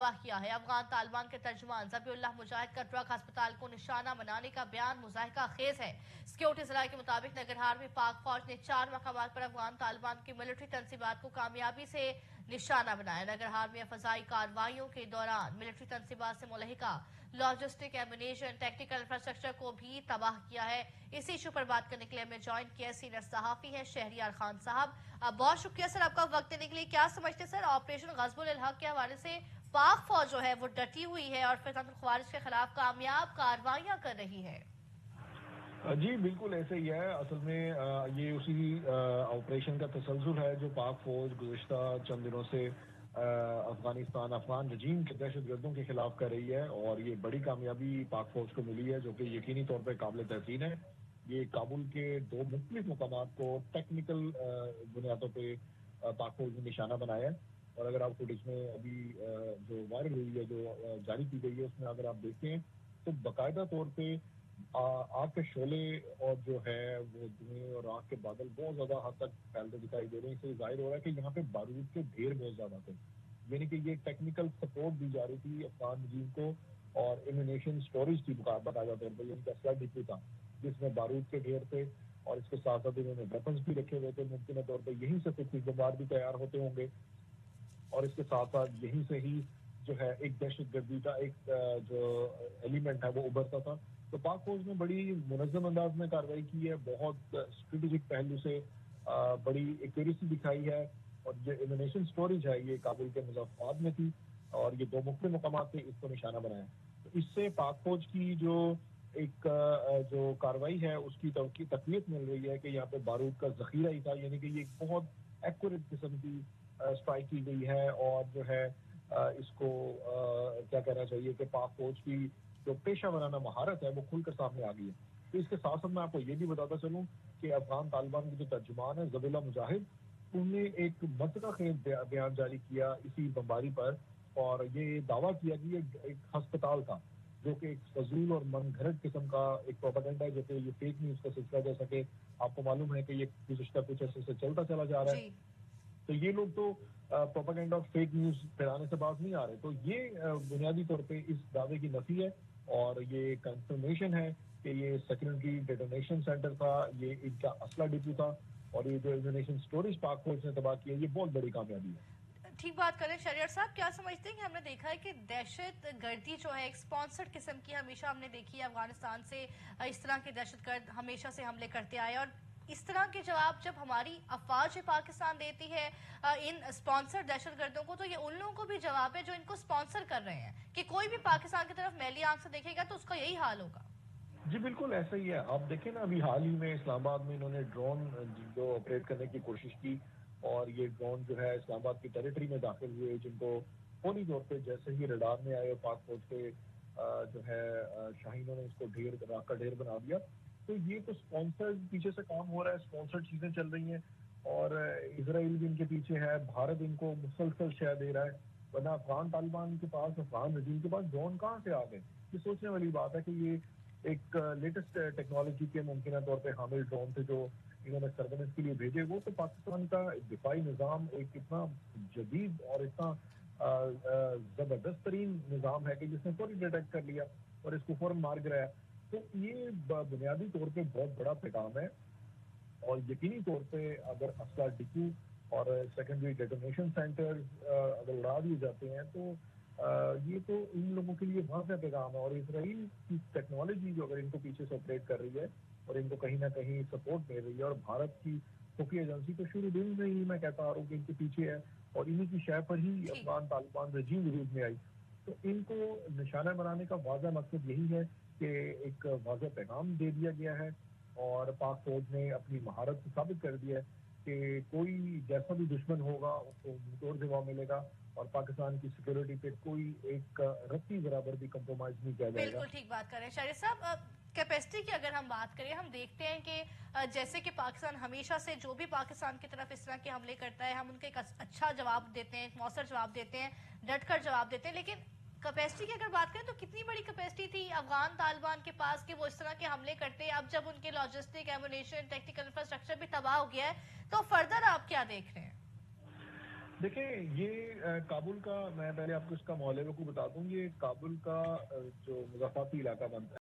तबाह किया है। अफगान तालिबान के तर्जुमान ज़बीउल्लाह मुजाहिद का ट्रक अस्पताल को निशाना बनाने का बयान मुज़ाहिका खेज है। सिक्योरिटी ज़राए के मुताबिक नगरहार में पाक फौज ने 4 मकामात पर अफगान तालिबान की मिलिट्री तंसीबात को कामयाबी से निशाना बनाया। नगरहार में फजाई कार्रवाइयों के दौरान मिलिट्री तंसीबात से मुलहिका लॉजिस्टिक, एम्युनिशन, टेक्निकल इंफ्रास्ट्रक्चर को भी तबाह किया है। इसी इशू पर बात करने के लिए हमें ज्वाइन किया सीनियर सहाफी हैं शहरियार खान साहब। बहुत शुक्रिया सर आपका वक्त देने के लिए। क्या समझते सर, ऑपरेशन गज़बुल हक के हवाले से पाक फौज जो है वो डटी हुई है और फिर ख्वारिज के खिलाफ कामयाब कार्रवाइयां कर रही है? जी बिल्कुल ऐसे ही है। असल में ये उसी ऑपरेशन का तसलसल है जो पाक फौज गुज़िश्ता चंद दिनों से अफगानिस्तान अफगान रजीम के दहशतगर्दों के खिलाफ कर रही है, और ये बड़ी कामयाबी पाक फौज को मिली है जो कि यकीनी तौर पर काबिल तहसीन है। ये काबुल के 2 मुख्तलिफ मकामात को टेक्निकल बुनियादों पे पाक फौज ने निशाना बनाया है। और अगर आप फुटेज में अभी जो वायरल हुई है, जो जारी की गई है, उसमें अगर आप देखते हैं तो बाकायदा तौर पे आग के शोले और जो है वो धुएं और आग के बादल बहुत ज्यादा हद तक फैलते दिखाई दे रहे हैं। इससे जाहिर हो रहा है कि यहाँ पे बारूद के ढेर बहुत ज्यादा थे, यानी कि ये टेक्निकल सपोर्ट दी जा रही थी अफगान रजीम को, और एम्यूनेशन स्टोरेज की बाकायदा तौर पर इनका असला डिपो था जिसमें बारूद के ढेर थे, और इसके साथ साथ इन्होंने वेपन्स भी रखे हुए थे। मुमकिन तौर पर यहीं से कुछ बमबार भी तैयार होते होंगे, और इसके साथ साथ यहीं से ही जो है एक दहशतगर्दी का एक जो एलिमेंट है वो उभरता था। तो पाक फौज ने बड़ी मुनज़्ज़म अंदाज में कार्रवाई की है, बहुत स्ट्रेटेजिक पहलू से बड़ी एक्यूरेसी दिखाई है, और जो एम्यूनेशन स्टोरेज है ये काबुल के मुज़फ़्फ़रात में थी, और ये 2 मुख्तलिफ मकामात पे इसको निशाना बनाया। तो इससे पाक फौज की जो एक जो कार्रवाई है उसकी तक़वियत मिल रही है कि यहाँ पे बारूद का ज़ख़ीरा ही था, यानी कि ये एक बहुत एक्यूरेट किस्म की स्ट्राइक की गई है, और जो है इसको क्या कहना चाहिए कि पाक फौज की जो पेशा वराना महारत है वो खुलकर सामने आ गई है। तो इसके साथ साथ मैं आपको ये भी बताता चलूँ कि अफगान तालिबान के जो तर्जुमान है ज़बीउल्लाह मुजाहिद, उन्होंने एक मसका खेज बयान जारी किया इसी बमबारी पर, और ये दावा किया कि ये एक हस्पताल था जो कि एक फजूल और मन घड़त किस्म का एक प्रोपेगेंडा है, जो कि ये फेक न्यूज़ का सिलसिला, जैसा कि आपको मालूम है कि ये गुज़िश्ता कुछ ऐसे से चलता चला जा रहा है। तो ये लोग तो प्रोपेगेंडा फेक न्यूज़ फैलाने से बात नहीं आ रहे। तो ये बुनियादी तौर पे इस दावे की नफी है, और ये कंफर्मेशन है कि ये सेकेंडरी डेटोनेशन सेंटर था, ये इनका असला डिपो था, और ये जो एम्यूनेशन स्टोरेज पाक फौज ने तबाह किया, ये बहुत बड़ी कामयाबी है। ठीक बात करें शरियार साहब, क्या समझते हैं कि हमने देखा है कि दहशत गर्दी जो है एक स्पॉन्सर्ड किस्म की हमेशा हमने देखी है। अफगानिस्तान से इस तरह के दहशतगर्द हमेशा से हमले करते आए, और इस तरह के जवाब जब हमारी अफवाज पाकिस्तान देती है इन स्पॉन्सर्ड दहशतगर्दों को, तो ये उन लोगों को भी जवाब है जो इनको स्पॉन्सर कर रहे हैं कि कोई भी पाकिस्तान की तरफ मैली आंख से देखेगा तो उसका यही हाल होगा। जी बिल्कुल ऐसा ही है। आप देखें ना, अभी हाल ही में इस्लामाबाद में इन्होंने ड्रोन जो ऑपरेट करने की कोशिश की, और ये ड्रोन जो है इस्लामाबाद की टेरिटरी में दाखिल हुए, जिनको फौरी तौर पे जैसे ही रडार में आए पाक फौज के जो है शाहीनों ने इसको ढेर राख का ढेर बना दिया। तो ये तो स्पॉन्सर्ड पीछे से काम हो रहा है, स्पॉन्सर्ड चीजें चल रही हैं, और इसराइल भी इनके पीछे है, भारत इनको मुसलसल शह दे रहा है। वरना अफगान तालिबान के पास, अफगान रजीम के पास ड्रोन कहाँ से आ गए? ये सोचने वाली बात है कि ये एक लेटेस्ट टेक्नोलॉजी के मुमकिन तौर पे हामिल ड्रोन थे जो इन्होंने सर्वेलेंस के लिए भेजे। वो तो पाकिस्तान का दिफाई निज़ाम एक इतना जदीद और इतना जबरदस्त तरीन निज़ाम है कि जिसने फौरी डिटेक्ट कर लिया और इसको फौरन मार गिराया। तो ये बुनियादी तौर पे बहुत बड़ा पैगाम है, और यकीनी तौर पे अगर असला डिपो और सेकेंडरी डेटोनेशन सेंटर अगर उड़ा दिए जाते हैं तो ये तो इन लोगों के लिए बहुत सा पैगाम है। और इसराइल की टेक्नोलॉजी जो अगर इनको पीछे से ऑपरेट कर रही है और इनको कहीं ना कहीं सपोर्ट मिल रही है, और भारत की खुफिया एजेंसी तो शुरू दिन में ही मैं कहता आ रहा हूँ कि इनके पीछे है, और इन्हीं की शय पर ही अफगान तालिबान रजीम वजूद में आई। तो इनको निशाना बनाने का वाज़ा मकसद यही है कि एक वाज़ा पैगाम दे दिया गया है, और पाक फौज ने अपनी महारत को साबित कर दिया है कि कोई जैसा भी दुश्मन होगा उसको मुंहतोड़ जवाब मिलेगा, और पाकिस्तान की सिक्योरिटी पे कोई एक रत्ती बराबर भी कंप्रोमाइज नहीं किया जाएगा। बिल्कुल ठीक बात कर रहे हैं शरीफ साहब। कैपेसिटी की अगर हम बात करें, हम देखते हैं कि जैसे कि पाकिस्तान हमेशा से जो भी पाकिस्तान की तरफ इस तरह के हमले करता है, हम उनका एक अच्छा जवाब देते हैं, एक मौसर जवाब देते हैं, डटकर जवाब देते हैं। लेकिन कैपेसिटी की अगर बात करें तो कितनी बड़ी कैपेसिटी थी अफगान तालिबान के पास कि वो इस तरह के हमले करते हैं? अब जब उनके लॉजिस्टिक, एम्युनिशन, टेक्निकल इंफ्रास्ट्रक्चर भी तबाह हो गया है, तो फर्दर आप क्या देख रहे हैं? देखें ये काबुल का, मैं पहले आपको इसका मौलिक को बता दूं, ये काबुल का जो मुज़ाफ़ाती इलाका बनता है